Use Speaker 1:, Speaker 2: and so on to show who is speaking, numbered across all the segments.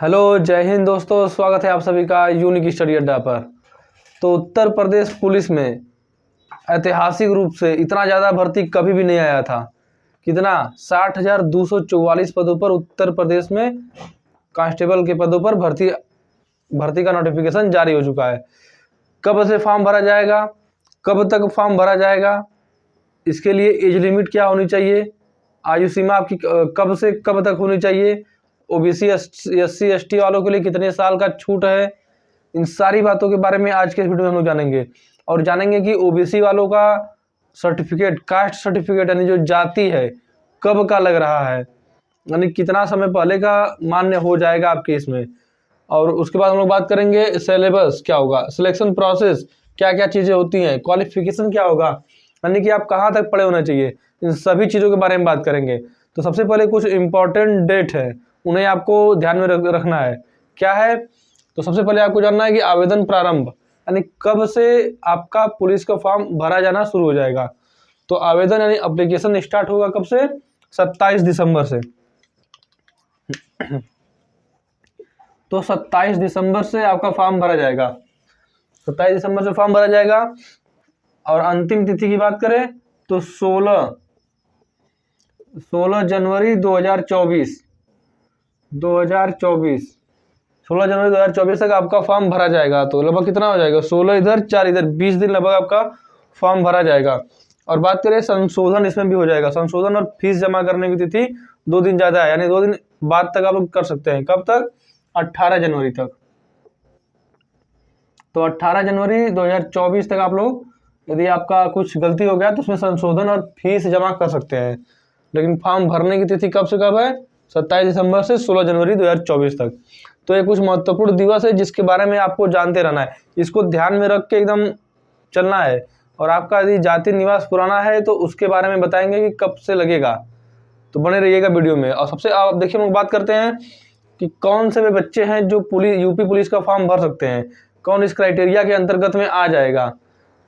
Speaker 1: Hello, जय हिंद दोस्तों। स्वागत है आप सभी का यूनिक स्टडी अड्डा पर। तो उत्तर प्रदेश पुलिस में ऐतिहासिक रूप से इतना ज़्यादा भर्ती कभी भी नहीं आया था। कितना 60,244 पदों पर उत्तर प्रदेश में कांस्टेबल के पदों पर भर्ती का नोटिफिकेशन जारी हो चुका है। कब से फॉर्म भरा जाएगा, कब तक फॉर्म भरा जाएगा, इसके लिए एज लिमिट क्या होनी चाहिए, आयु सीमा आपकी कब से कब तक होनी चाहिए, ओबीसी एससी एसटी वालों के लिए कितने साल का छूट है, इन सारी बातों के बारे में आज के इस वीडियो में हम लोग जानेंगे। और जानेंगे कि ओबीसी वालों का सर्टिफिकेट, कास्ट सर्टिफिकेट यानी जो जाति है, कब का लग रहा है, यानी कितना समय पहले का मान्य हो जाएगा आपके इसमें। और उसके बाद हम लोग बात करेंगे सिलेबस क्या होगा, सिलेक्शन प्रोसेस क्या क्या चीज़ें होती हैं, क्वालिफिकेशन क्या होगा, यानी कि आप कहाँ तक पढ़े होना चाहिए, इन सभी चीज़ों के बारे में बात करेंगे। तो सबसे पहले कुछ इंपॉर्टेंट डेट है, उन्हें आपको ध्यान में रखना है। क्या है? तो सबसे पहले आपको जानना है कि आवेदन प्रारंभ यानी कब से आपका पुलिस का फॉर्म भरा जाना शुरू हो जाएगा। तो आवेदन यानी एप्लीकेशन स्टार्ट होगा कब से? 27 दिसंबर से। तो 27 दिसंबर से आपका फॉर्म भरा जाएगा। 27 दिसंबर से फॉर्म भरा जाएगा। और अंतिम तिथि की बात करें तो 16 जनवरी 2024 16 जनवरी 2024 तक आपका फॉर्म भरा जाएगा। तो लगभग कितना हो जाएगा? 16 इधर 4 इधर, 20 दिन लगभग आपका फॉर्म भरा जाएगा। और बात करें संशोधन, इसमें भी हो जाएगा संशोधन, और फीस जमा करने की तिथि 2 दिन ज़्यादा है, यानी 2 दिन बाद तक आप लोग कर सकते हैं। कब तक? 18 जनवरी तक। तो 18 जनवरी 2024 तक आप लोग, यदि आपका कुछ गलती हो गया तो उसमें संशोधन और फीस जमा कर सकते हैं। लेकिन फॉर्म भरने की तिथि कब से कब है? 27 दिसंबर से 16 जनवरी 2024 तक। तो ये कुछ महत्वपूर्ण दिवस है जिसके बारे में आपको जानते रहना है, इसको ध्यान में रख के एकदम चलना है। और आपका यदि जाति निवास पुराना है तो उसके बारे में बताएंगे कि कब से लगेगा, तो बने रहिएगा वीडियो में। और सबसे आप देखिए, हम लोग बात करते हैं कि कौन से वे बच्चे हैं जो यूपी पुलिस का फॉर्म भर सकते हैं, कौन इस क्राइटेरिया के अंतर्गत में आ जाएगा,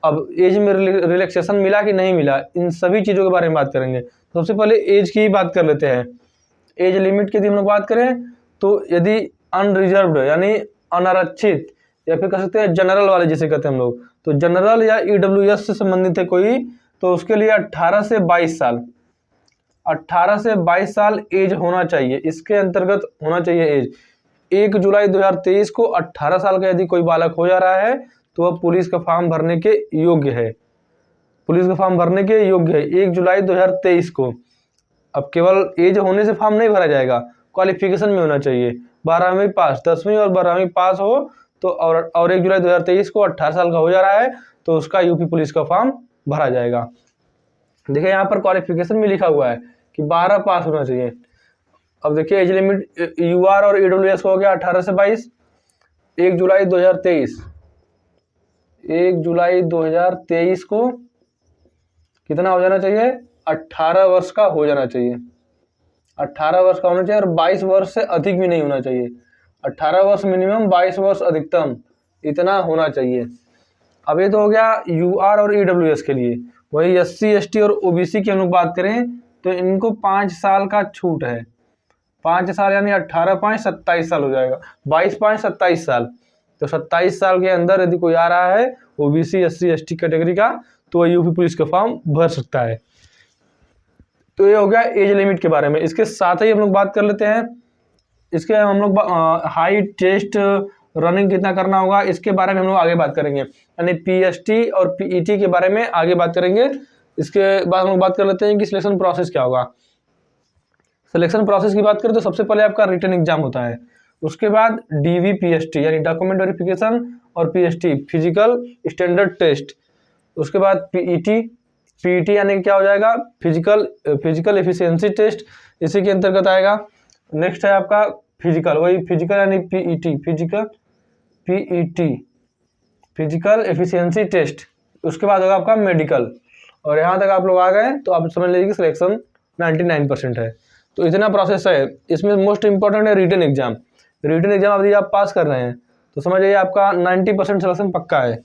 Speaker 1: अब एज में रिलैक्सेशन मिला कि नहीं मिला, इन सभी चीज़ों के बारे में बात करेंगे। तो सबसे पहले एज की बात कर लेते हैं। एज लिमिट की यदि हम लोग बात करें तो यदि अनरिजर्व्ड यानी अनारक्षित, या फिर कह सकते हैं जनरल वाले जिसे कहते हैं हम लोग, तो जनरल या ईडब्ल्यूएस से संबंधित है कोई, तो उसके लिए 18 से 22 साल 18 से 22 साल एज होना चाहिए, इसके अंतर्गत होना चाहिए एज। 1 जुलाई 2023 को 18 साल का यदि कोई बालक हो जा रहा है तो वह पुलिस का फॉर्म भरने के योग्य है, पुलिस का फॉर्म भरने के योग्य है 1 जुलाई 2023 को। अब केवल एज होने से फॉर्म नहीं भरा जाएगा, क्वालिफिकेशन में होना चाहिए, 12वीं पास, 10वीं और 12वीं पास हो तो, और 1 जुलाई 2023 को 18 साल का हो जा रहा है तो उसका यूपी पुलिस का फॉर्म भरा जाएगा। देखिए यहाँ पर क्वालिफिकेशन में लिखा हुआ है कि 12 पास होना चाहिए। अब देखिए एज लिमिट यूआर और ईडब्ल्यूएस हो गया 18 से 22। 1 जुलाई 2023 को कितना हो जाना चाहिए? 18 वर्ष का हो जाना चाहिए, 18 वर्ष का होना चाहिए, और 22 वर्ष से अधिक भी नहीं होना चाहिए। 18 वर्ष मिनिमम, 22 वर्ष अधिकतम, इतना होना चाहिए। अब ये तो हो गया यूआर और ईडब्ल्यूएस के लिए। वही एससी एसटी और ओबीसी की हम लोग बात करें तो इनको 5 साल का छूट है। 5 साल यानी 18 5 27 साल हो जाएगा, 22 5 27 साल। तो 27 साल के अंदर यदि कोई आ रहा है ओबीसी एससी एसटी कैटेगरी का तो वह यूपी पुलिस का फॉर्म भर सकता है। तो ये हो गया एज लिमिट के बारे में। इसके साथ ही हम लोग बात कर लेते हैं, इसके हम लोग हाइट, चेस्ट, रनिंग कितना करना होगा, इसके बारे में हम लोग आगे बात करेंगे, यानी पीएसटी और पीईटी के बारे में आगे बात करेंगे। इसके बाद हम लोग बात कर लेते हैं कि सिलेक्शन प्रोसेस क्या होगा। सिलेक्शन प्रोसेस की बात करें तो सबसे पहले आपका रिटन एग्जाम होता है, उसके बाद डीवीपीएसटी यानी डॉक्यूमेंट वेरिफिकेशन, और पीएसटी फिजिकल स्टैंडर्ड टेस्ट, उसके बाद पीईटी यानी क्या हो जाएगा? फिजिकल एफिशिएंसी टेस्ट, इसी के अंतर्गत आएगा। नेक्स्ट है आपका फिजिकल, वही फिजिकल यानी पीईटी फिजिकल एफिशिएंसी टेस्ट। उसके बाद होगा आपका मेडिकल। और यहाँ तक आप लोग आ गए तो आप समझ लीजिए कि सिलेक्शन 99% है। तो इतना प्रोसेस है। इसमें मोस्ट इंपॉर्टेंट है रिटन एग्जाम। रिटन एग्जाम यदि आप पास कर रहे हैं तो समझ जाइए आपका 90% सिलेक्शन पक्का है।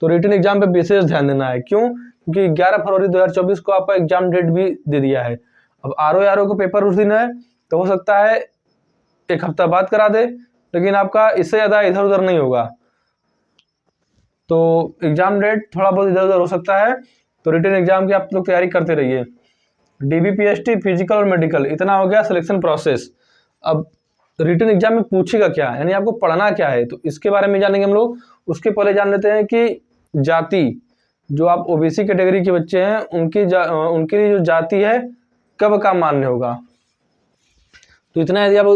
Speaker 1: तो रिटन एग्जाम पे विशेष ध्यान देना है। क्यों? क्योंकि 11 फरवरी 2024 को आपका एग्जाम डेट भी दे दिया है। अब आरओ का पेपर उस दिन है, तो हो सकता है एक हफ्ता बाद करा दे, लेकिन आपका इससे ज़्यादा इधर उधर नहीं होगा। तो एग्ज़ाम डेट थोड़ा बहुत इधर उधर हो सकता है, तो रिटन एग्ज़ाम की आप लोग तैयारी करते रहिए। DBPST फिजिकल और मेडिकल इतना हो गया सिलेक्शन प्रोसेस। अब रिटन एग्जाम में पूछेगा क्या, यानी आपको पढ़ना क्या है, तो इसके बारे में जानेंगे हम लोग। उसके पहले जान लेते हैं कि जाति, जो आप OBC कैटेगरी के बच्चे हैं उनके लिए जो जाति है कब का मान्य होगा। तो इतना यदि आप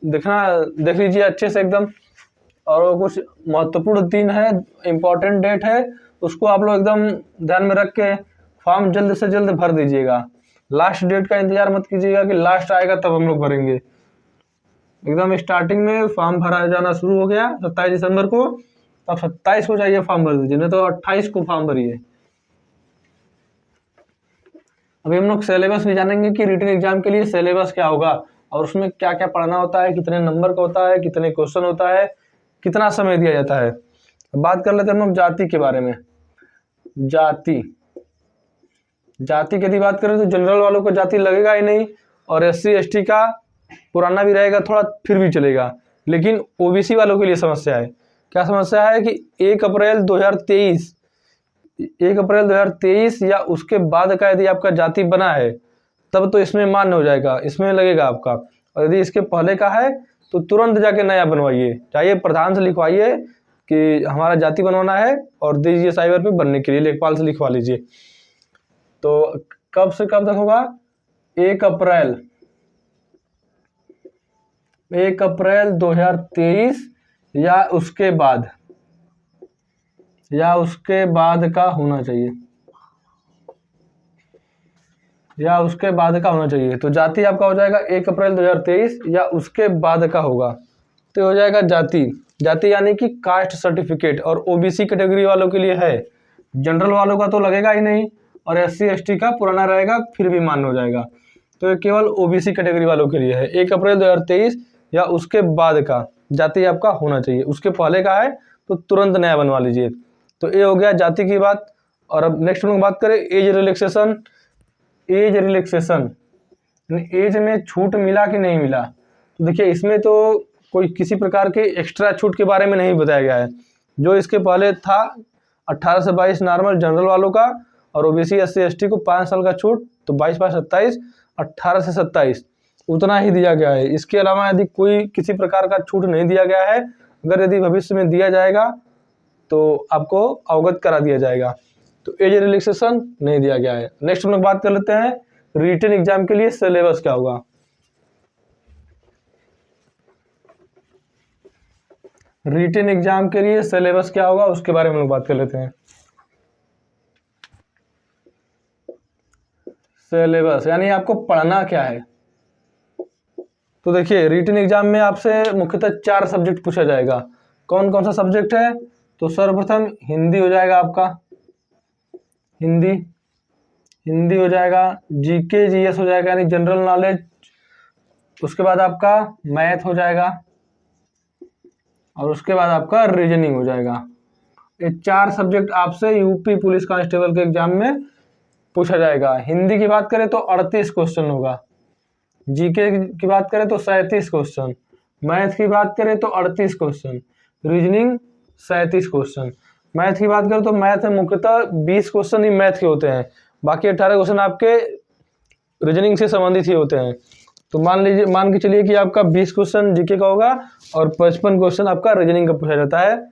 Speaker 1: देख लीजिए अच्छे से एकदम। और कुछ महत्वपूर्ण दिन है, इम्पोर्टेंट डेट है, उसको आप लोग एकदम ध्यान में रख के फॉर्म जल्द से जल्द भर दीजिएगा। लास्ट डेट का इंतजार मत कीजिएगा कि लास्ट आएगा तब हम लोग भरेंगे। एकदम स्टार्टिंग में फॉर्म भरा जाना शुरू हो गया 27 दिसंबर को, तब 27 को जाइए फॉर्म भर दीजिए, नहीं तो 28 को फॉर्म भरिए। अभी हम लोग सिलेबस भी जानेंगे कि रिटन एग्जाम के लिए सिलेबस क्या होगा और उसमें क्या क्या पढ़ना होता है, कितने नंबर का होता है, कितने क्वेश्चन होता है, कितना समय दिया जाता है। बात कर लेते हैं हम लोग जाति के बारे में। जाति की यदि बात करें तो जनरल वालों को जाति लगेगा ही नहीं, और SC ST का पुराना भी रहेगा थोड़ा फिर भी चलेगा, लेकिन OBC वालों के लिए समस्या है। क्या समस्या है कि 1 अप्रैल 2023 या उसके बाद का यदि आपका जाति बना है तब तो इसमें मान्य हो जाएगा, इसमें लगेगा आपका। और यदि इसके पहले का है तो तुरंत जाके नया बनवाइए, चाहिए प्रधान से लिखवाइए कि हमारा जाति बनवाना है और दीजिए साइबर पे बनने के लिए, लेखपाल से लिखवा लीजिए। तो कब से कब तक होगा? 1 अप्रैल 2023 या उसके बाद का होना चाहिए, तो जाति आपका हो जाएगा 1 अप्रैल 2023 या उसके बाद का होगा, तो हो जाएगा जाति यानी कि कास्ट सर्टिफिकेट। और OBC कैटेगरी वालों के लिए है, जनरल वालों का तो लगेगा ही नहीं, और SC ST का पुराना रहेगा फिर भी मान्य हो जाएगा। तो ये केवल OBC कैटेगरी वालों के लिए है। 1 अप्रैल 2023 या उसके बाद का जाति आपका होना चाहिए, उसके पहले का है तो तुरंत नया बनवा लीजिए। तो ये हो गया जाति की बात। और अब नेक्स्ट हम लोग बात करें एज रिलैक्सेशन एज में छूट मिला कि नहीं मिला। तो देखिए इसमें तो कोई किसी प्रकार के एक्स्ट्रा छूट के बारे में नहीं बताया गया है। जो इसके पहले था 18 से 22 नॉर्मल जनरल वालों का, और OBC SC ST को 5 साल का छूट, तो 22 5 27, 18 से 27 उतना ही दिया गया है। इसके अलावा यदि कोई किसी प्रकार का छूट नहीं दिया गया है, अगर यदि भविष्य में दिया जाएगा तो आपको अवगत करा दिया जाएगा। तो एज रिलैक्सेशन नहीं दिया गया है। नेक्स्ट हम लोग बात कर लेते हैं रिटन एग्जाम के लिए सिलेबस क्या होगा। रिटन एग्जाम के लिए सिलेबस क्या होगा उसके बारे में लोग बात कर लेते हैं। सिलेबस यानी आपको पढ़ना क्या है। तो देखिए रिटन एग्जाम में आपसे मुख्यतः 4 सब्जेक्ट पूछा जाएगा। कौन कौन सा सब्जेक्ट है? तो सर्वप्रथम हिंदी हो जाएगा आपका, हिंदी हो जाएगा, GK GS हो जाएगा यानी जनरल नॉलेज, उसके बाद आपका मैथ हो जाएगा, और उसके बाद आपका रीजनिंग हो जाएगा। ये 4 सब्जेक्ट आपसे यूपी पुलिस कांस्टेबल के एग्जाम में पूछा जाएगा। हिंदी की बात करें तो 38 क्वेश्चन होगा, GK की बात करें तो 37 क्वेश्चन, मैथ की बात करें तो 38 क्वेश्चन, रीजनिंग 37 क्वेश्चन। मैथ की बात करें तो मैथ में मुख्यतः 20 क्वेश्चन ही मैथ के होते हैं, बाकी 18 क्वेश्चन आपके रीजनिंग से संबंधित ही होते हैं। तो मान के चलिए कि आपका 20 क्वेश्चन GK का होगा और 55 क्वेश्चन आपका रीजनिंग का पूछा जाता है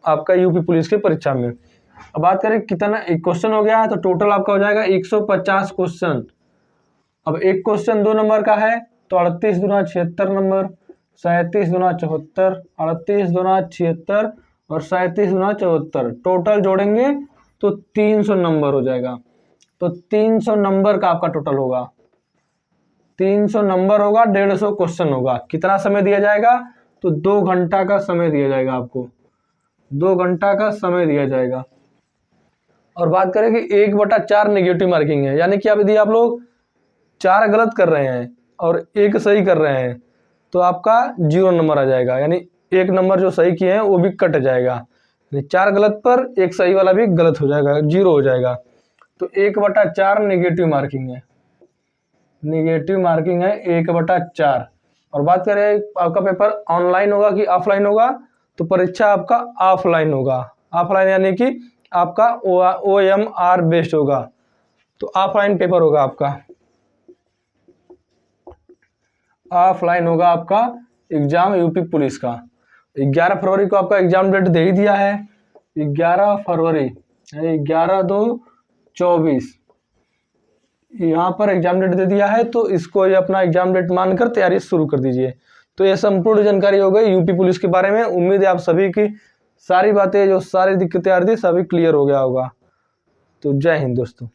Speaker 1: आपका यूपी पुलिस की परीक्षा में। अब बात करें कितना एक क्वेश्चन हो गया है, तो टोटल आपका हो जाएगा 150 क्वेश्चन। अब एक क्वेश्चन 2 नंबर का है तो 38 दूना 76 नंबर, 37 दूना 74, 38 दूना 76 और 37 दूना 74, टोटल जोड़ेंगे तो 300 नंबर हो जाएगा। तो 300 नंबर का आपका टोटल होगा, 300 नंबर होगा, 150 क्वेश्चन होगा। कितना समय दिया जाएगा? तो 2 घंटा का समय दिया जाएगा आपको, 2 घंटा का समय दिया जाएगा। और बात करें कि 1/4 नेगेटिव मार्किंग है, यानी कि अब यदि आप लोग 4 गलत कर रहे हैं और 1 सही कर रहे हैं तो आपका 0 नंबर आ जाएगा, यानी 1 नंबर जो सही किए हैं वो भी कट जाएगा। 4 गलत पर 1 सही वाला भी गलत हो जाएगा, 0 हो जाएगा। तो 1/4 नेगेटिव मार्किंग है, 1/4। और बात करें आपका पेपर ऑनलाइन होगा कि ऑफलाइन होगा, तो परीक्षा आपका ऑफलाइन होगा। ऑफलाइन यानी कि आपका OMR बेस्ड होगा, तो ऑफलाइन पेपर होगा आपका। ऑफलाइन होगा आपका एग्जाम यूपी पुलिस का। 11 फरवरी को आपका एग्जाम डेट दे ही दिया है, 11 फरवरी 11/2/24 यहाँ पर एग्जाम डेट दे दिया है, तो इसको ये अपना एग्जाम डेट मानकर तैयारी शुरू कर दीजिए। तो ये संपूर्ण जानकारी हो गई यूपी पुलिस के बारे में। उम्मीद है आप सभी की सारी बातें, जो सारी दिक्कतें आ रही थी, सभी क्लियर हो गया होगा। तो जय हिंद दोस्तों।